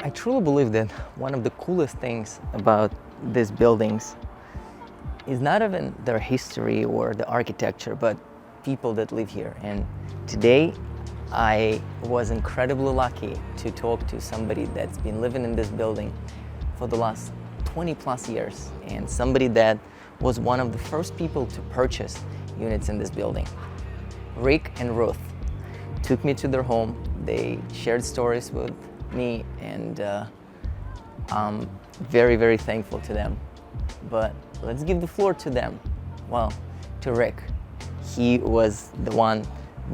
I truly believe that one of the coolest things about these buildings is not even their history or the architecture, but people that live here. And today, I was incredibly lucky to talk to somebody that's been living in this building for the last 20 plus years, and somebody that was one of the first people to purchase units in this building. Rick and Ruth took me to their home. They shared stories with me, and I'm very, very thankful to them. But let's give the floor to them. Well, to Rick. He was the one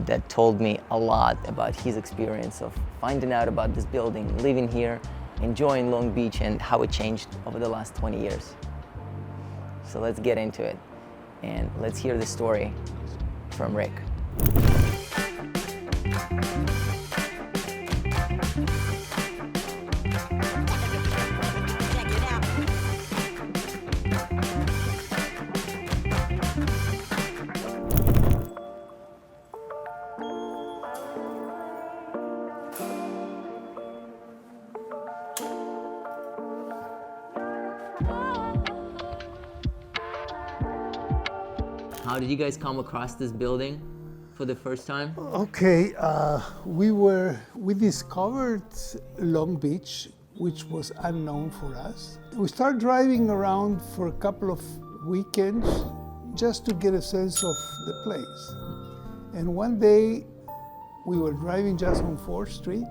that told me a lot about his experience of finding out about this building, living here, enjoying Long Beach, and how it changed over the last 20 years. So let's get into it, and let's hear the story from Rick. How did you guys come across this building for the first time? Okay, we discovered Long Beach, which was unknown for us. We started driving around for a couple of weekends just to get a sense of the place. And one day we were driving just on 4th Street,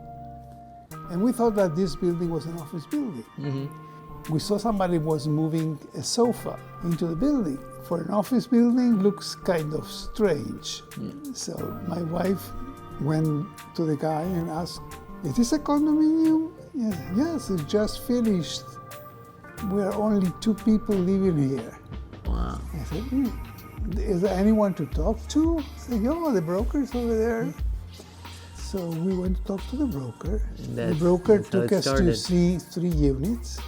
and we thought that this building was an office building. Mm-hmm. We saw somebody was moving a sofa into the building. For an office building, looks kind of strange. So my wife went to the guy and asked, "Is this a condominium?" Yes, it's just finished. We're only 2 people living here. Wow. I said, "Is there anyone to talk to?" I said, "Oh, the broker's over there." So we went to talk to the broker. The broker took us to see 3 units.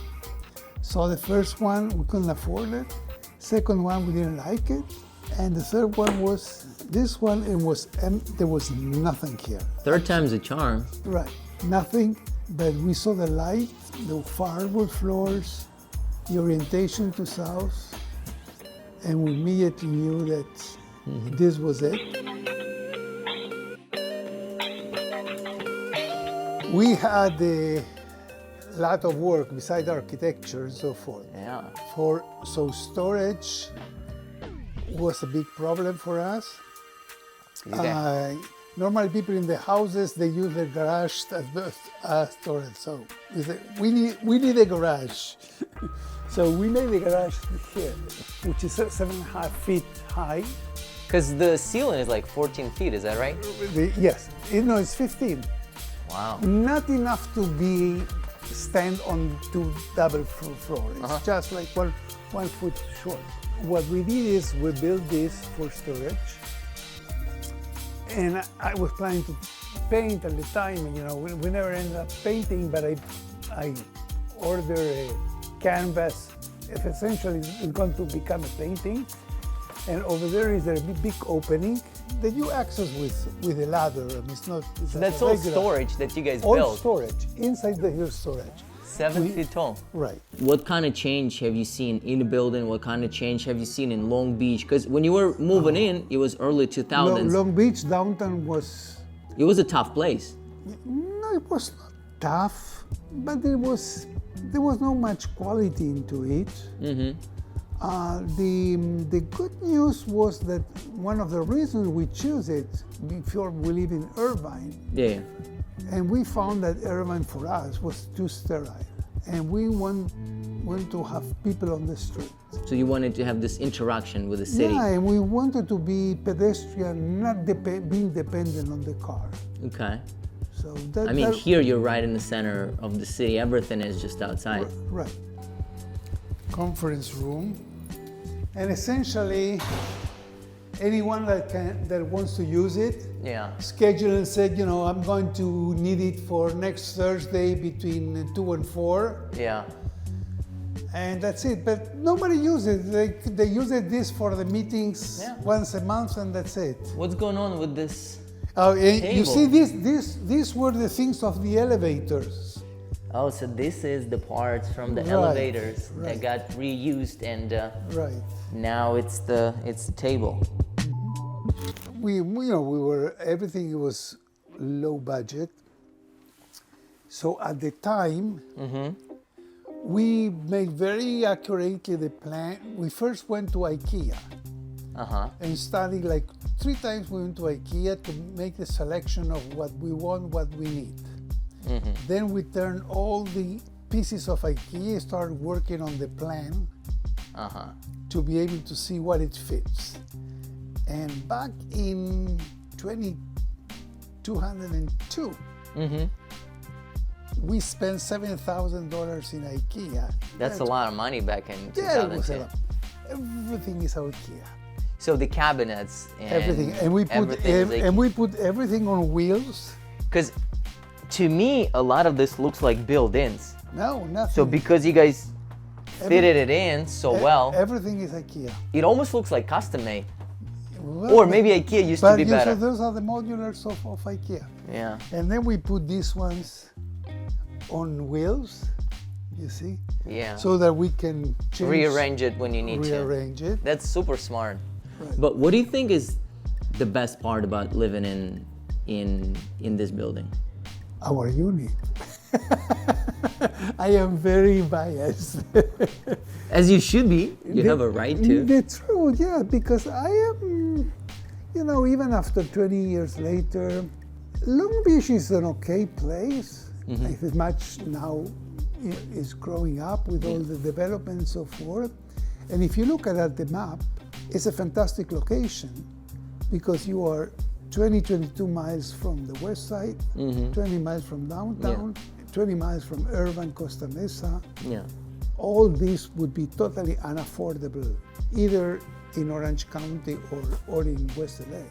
Saw the first one, we couldn't afford it. Second one, we didn't like it. And the third one was this one, there was nothing here. Third time's a charm. Right, nothing, but we saw the light, the firewood floors, the orientation to south, and we immediately knew that this was it. We had a lot of work beside architecture and so forth. Yeah. So storage was a big problem for us. Normally people in the houses, they use their garage as storage. So we need a garage. So we made the garage here, which is 7.5 feet high. Because the ceiling is like 14 feet, is that right? Yes, it's 15. Wow. Not enough to stand on 2 double floors. It's just like one foot short. What we did is we built this for storage, and I was planning to paint at the time. We never ended up painting, but I ordered a canvas. Essentially, it's going to become a painting, and over there is a big opening that you access with a ladder. It's not. So that's all storage that you guys built? All storage. Inside there's storage. 7 feet tall. Right. What kind of change have you seen in the building? What kind of change have you seen in Long Beach? Because when you were moving in, it was early 2000s. Long Beach downtown was... It was a tough place. No, it was not tough, but there was not much quality into it. Mm-hmm. The good news was that one of the reasons we chose it before we live in Irvine. Yeah. And we found that Irvine for us was too sterile, and we want to have people on the street. So you wanted to have this interaction with the city? Yeah, and we wanted to be pedestrian, not being dependent on the car. Okay. So here you're right in the center of the city. Everything is just outside. Right. Conference room, and essentially anyone that wants to use it, schedule and said, I'm going to need it for next Thursday between 2 and 4. Yeah. And that's it. But nobody uses it. They use this for the meetings once a month, and that's it. What's going on with this table? You see, these were the things of the elevators. Oh, so this is the parts from the Right, elevators that right. got reused, and Right. now it's the table. We were, everything was low budget. So at the time, we made very accurately the plan. We first went to IKEA and studied like 3 times. We went to IKEA to make the selection of what we want, what we need. Then we turned all the pieces of IKEA, started working on the plan to be able to see what it fits. And back in 2202, we spent $7,000 in IKEA. That's a lot of money back in Yeah, it was 2002. a lot. Everything is IKEA. So the cabinets and Everything, and we put everything on wheels. Because to me, a lot of this looks like built-ins. No, nothing. So because you guys fitted it in so well, everything is IKEA. it almost looks like custom-made. Well, Or maybe IKEA used to but be you better. see, those are the modulars of IKEA. Yeah. And then we put these ones on wheels, you see, Yeah. so that we can change, Rearrange it when you need to. rearrange it. That's super smart. Right. But what do you think is the best part about living in this building? Our unit. I am very biased. As you should be. You have a right to. The truth, yeah, because I am, even after 20 years later, Long Beach is an okay place. It's much now is growing up with all the development and so forth. And if you look at the map, it's a fantastic location because you are 22 miles from the west side, 20 miles from downtown, 20 miles from urban Costa Mesa. Yeah. All this would be totally unaffordable, either in Orange County or in West LA.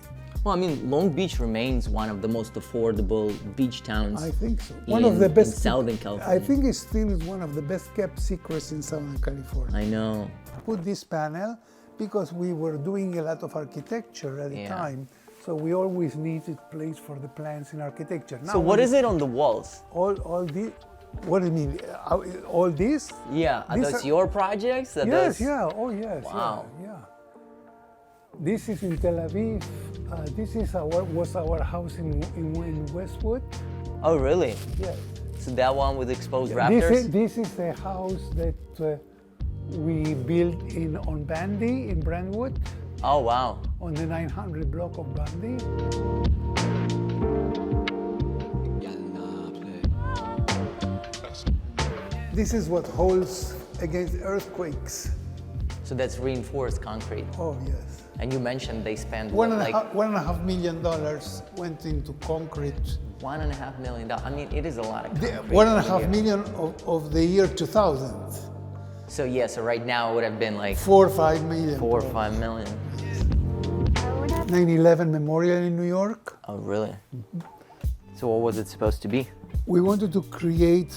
Well, I mean, Long Beach remains one of the most affordable beach towns. I think so. in Southern California. I think it still is one of the best kept secrets in Southern California. I know. Put this panel because we were doing a lot of architecture at the time, so we always needed place for the plans in architecture. Now So what is it on the walls? all the? What do you mean? All this? Yeah, are These those are- your projects? Are Yes, those- yeah, oh yes, Wow. yeah. This is in Tel Aviv. This is was our house in Westwood. Oh, really? Yes. So that one with exposed rafters? This is the house that we built on Bandy in Brentwood, Oh, wow. on the 900 block of Bandy. This is what holds against earthquakes. So that's reinforced concrete. Oh yes. And you mentioned they spent $1.5 million went into concrete. $1.5 million. I mean, it is a lot of concrete. $1.5 million of the year 2000. So yeah, so right now it would have been like 4 or 5 million. 4 or 5 million. 9/11 Memorial in New York. Oh, really? So what was it supposed to be? We wanted to create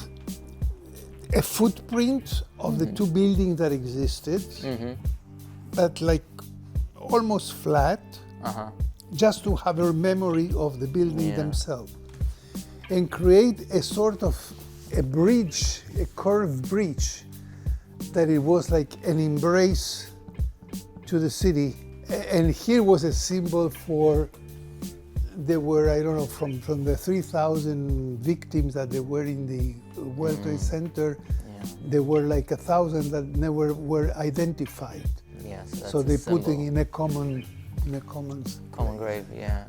a footprint of the two buildings that existed, but like almost flat, just to have a memory of the building themselves, and create a sort of a bridge, a curved bridge, that it was like an embrace to the city. And here was a symbol for, there were, I don't know, from the 3,000 victims that there were in the World Trade Center, there were like 1,000 that never were identified. Yes. That's So a they symbol. put it in a common Common grave, yeah.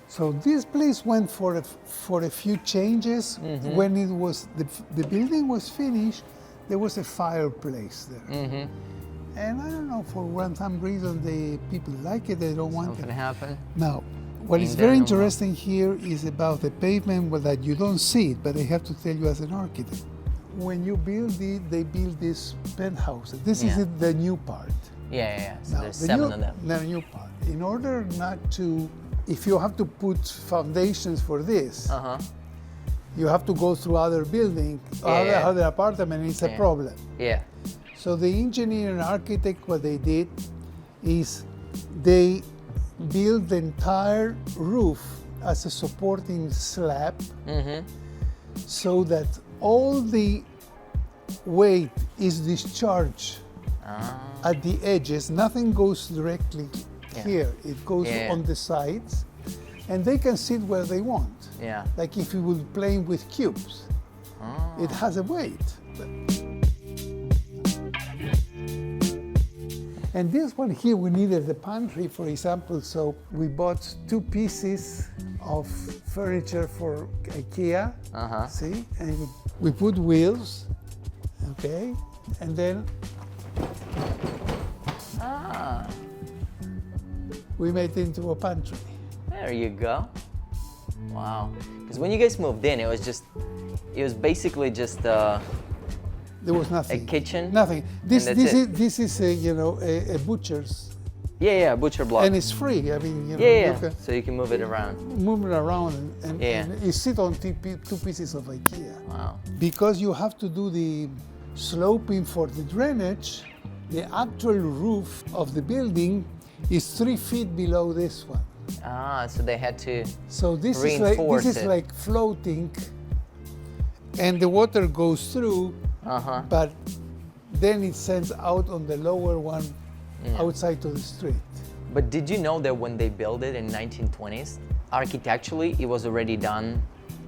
So this place went for a few changes. When it was the building was finished, there was a fireplace there. And I don't know, for some reason the people like it, they don't want Something it. happened. Now, what is Ain't there very no more. interesting here is about the pavement, well, that you don't see it, but I have to tell you as an architect. When you build it, they build these penthouses. This is the new part. Yeah. So Now, there's the 7 new, of them. The new part. In order not to, if you have to put foundations for this, you have to go through other buildings, other apartments, it's a problem. Yeah. So the engineer and architect, what they did is they built the entire roof as a supporting slab, so that all the weight is discharged at the edges. Nothing goes directly here. It goes on the sides, and they can sit where they want. Yeah. Like if you were playing with cubes. It has a weight. And this one here, we needed the pantry, for example, so we bought 2 pieces of furniture for IKEA, see? And we put wheels, okay? And then we made it into a pantry. There you go. Wow. Because when you guys moved in, it was basically just there was nothing. a kitchen. Nothing. This is a, you know, a butcher's. Yeah, butcher block. And it's free. I mean, you know, Yeah. So you can move it around. Move it around and you sit on 2 pieces of IKEA. Wow. Because you have to do the sloping for the drainage, the actual roof of the building is 3 feet below this one. So they had to So this reinforce is like floating, and the water goes through, but then it sends out on the lower one outside to the street. But did you know that when they built it in 1920s, architecturally it was already done,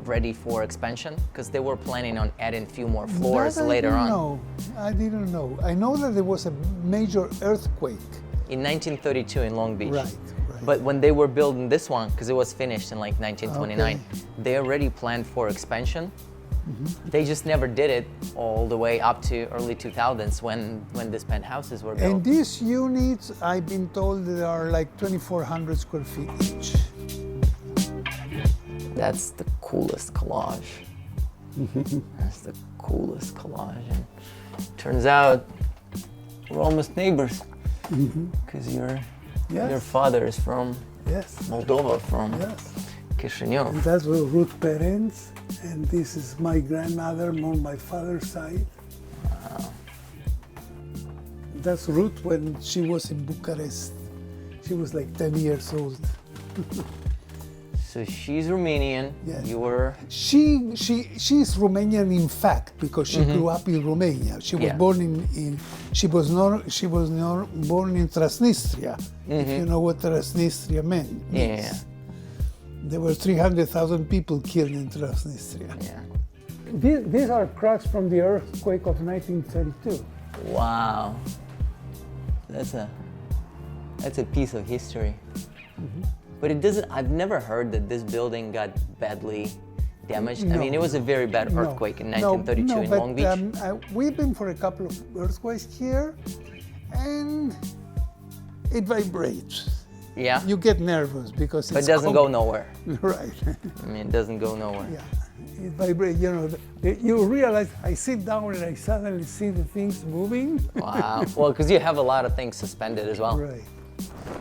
ready for expansion? Because they were planning on adding a few more floors later on. No, I didn't know. I know that there was a major earthquake. In 1932 in Long Beach. Right. But when they were building this one, because it was finished in like 1929, they already planned for expansion. They just never did it all the way up to early 2000s when these penthouses were built. And these units, I've been told, they are like 2,400 square feet each. That's the coolest collage. That's the coolest collage. And turns out we're almost neighbors. Because your father is from Moldova, from Chisinau. And that's Ruth parents, and this is my grandmother on my father's side. Wow. That's Ruth when she was in Bucharest. She was like 10 years old. So she's Romanian. Yes. You were. She's Romanian in fact because she grew up in Romania. She was born born in Transnistria. If you know what Transnistria means. Yeah. There were 300,000 people killed in Transnistria. Yeah. These are cracks from the earthquake of 1932. Wow. That's a piece of history. But it doesn't. I've never heard that this building got badly damaged. No. I mean, it was a very bad earthquake in 1932 in Long Beach. We've been for a couple of earthquakes here, and it vibrates. Yeah. You get nervous because But it doesn't go nowhere. Right. I mean, it doesn't go nowhere. Yeah. It vibrates. You know, you realize I sit down and I suddenly see the things moving. Wow. Well, because you have a lot of things suspended as well. Right.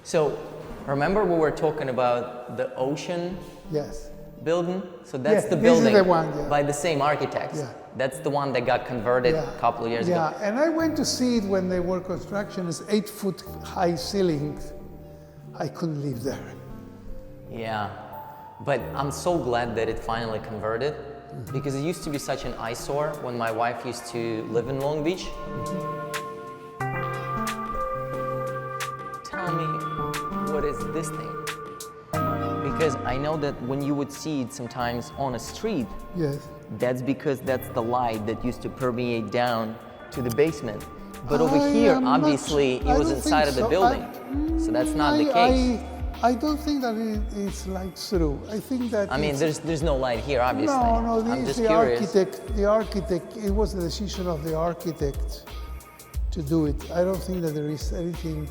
So, remember we were talking about the ocean building? So that's the building this is the one, by the same architects. Yeah. That's the one that got converted a couple of years ago. Yeah, and I went to see it when they were construction. It's 8-foot high ceilings. I couldn't live there. Yeah, but I'm so glad that it finally converted because it used to be such an eyesore when my wife used to live in Long Beach. Tell me, what is this thing? Because I know that when you would see it sometimes on a street, that's because that's the light that used to permeate down to the basement. But over here, obviously, it was inside of the building. So that's not the case. I don't think that it's light through. I think that I mean, there's no light here, obviously. No, I'm just the curious. architect, it was the decision of the architect to do it. I don't think that there is anything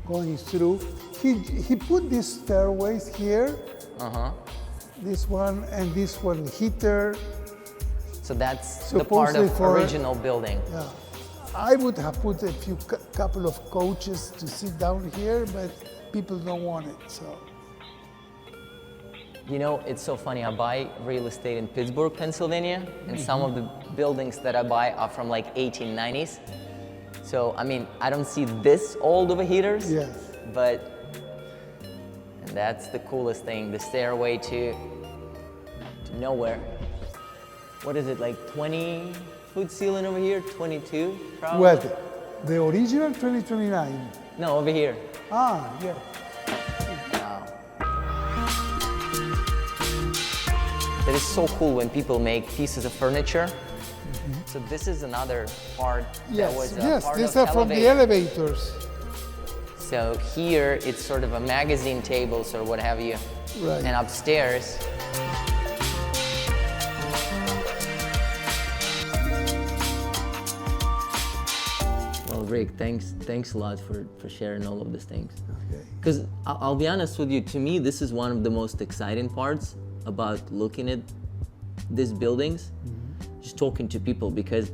going through. He put these stairways here, this one and this one heater. So that's the part of original building. Yeah. I would have put a couple of coaches to sit down here, but people don't want it, so. You know, it's so funny. I buy real estate in Pittsburgh, Pennsylvania, and some of the buildings that I buy are from like 1890s. So, I mean, I don't see this old overheaters, but And that's the coolest thing, the stairway to nowhere. What is it, like 20-foot ceiling over here? 22, probably? Well, the original 2029. No, over here. Ah, yeah. Wow. That is so cool when people make pieces of furniture. So this is another part Yes, that was yes, part these of are from the elevator. elevators. So here it's sort of a magazine tables or what have you. Right. And upstairs, well, Rick, thanks a lot for sharing all of these things. Okay. Because I'll be honest with you, to me, this is one of the most exciting parts about looking at these buildings, just talking to people, because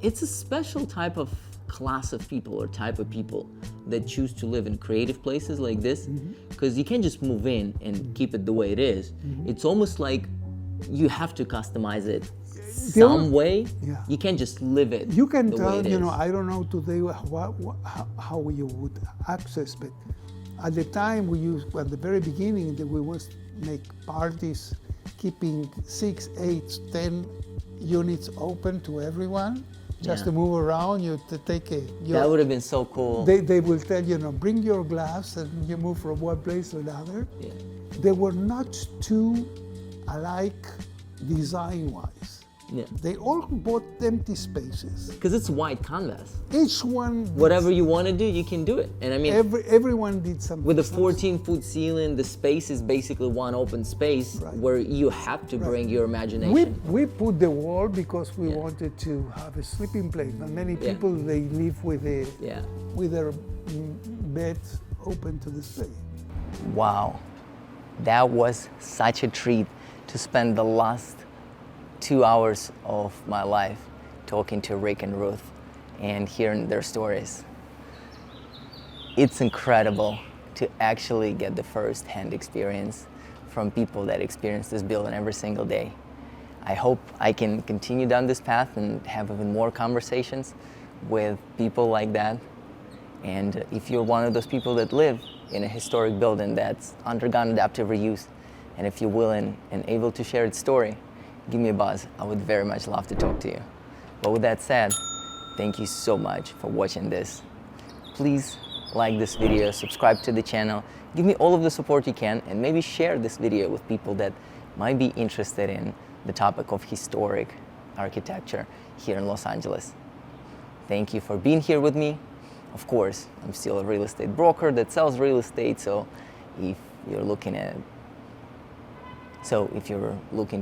it's a special type of class of people or type of people that choose to live in creative places like this, because you can't just move in and keep it the way it is. It's almost like you have to customize it some way. Yeah. You can't just live it. You can the tell, way it you know, is. I don't know today how you would access, but at the time we used, at the very beginning, that we was make parties, keeping 6, 8, 10 units open to everyone, just to move around. You to take a. That would have been so cool. They will tell you, bring your glass, and you move from one place to another. Yeah. They were not too alike design-wise. Yeah. They all bought empty spaces. Because it's white canvas. Each one. Whatever you want to do, you can do it. And I mean, Everyone did something. with a 14-foot ceiling, the space is basically one open space where you have to bring your imagination. We put the wall because we wanted to have a sleeping place. And many people, they live with their beds open to the space. Wow, that was such a treat to spend the last 2 hours of my life talking to Rick and Ruth and hearing their stories. It's incredible to actually get the first-hand experience from people that experience this building every single day. I hope I can continue down this path and have even more conversations with people like that. And if you're one of those people that live in a historic building that's undergone adaptive reuse, and if you're willing and able to share its story, give me a buzz. I would very much love to talk to you. But with that said, thank you so much for watching this. Please like this video, subscribe to the channel, give me all of the support you can, and maybe share this video with people that might be interested in the topic of historic architecture here in Los Angeles. Thank you for being here with me. Of course, I'm still a real estate broker that sells real estate, so if you're looking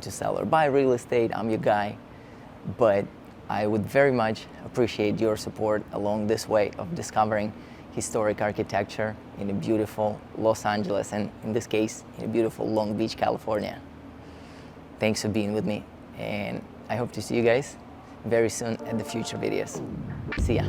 to sell or buy real estate, I'm your guy. But I would very much appreciate your support along this way of discovering historic architecture in a beautiful Los Angeles, and in this case, in a beautiful Long Beach, California. Thanks for being with me, and I hope to see you guys very soon at the future videos. See ya.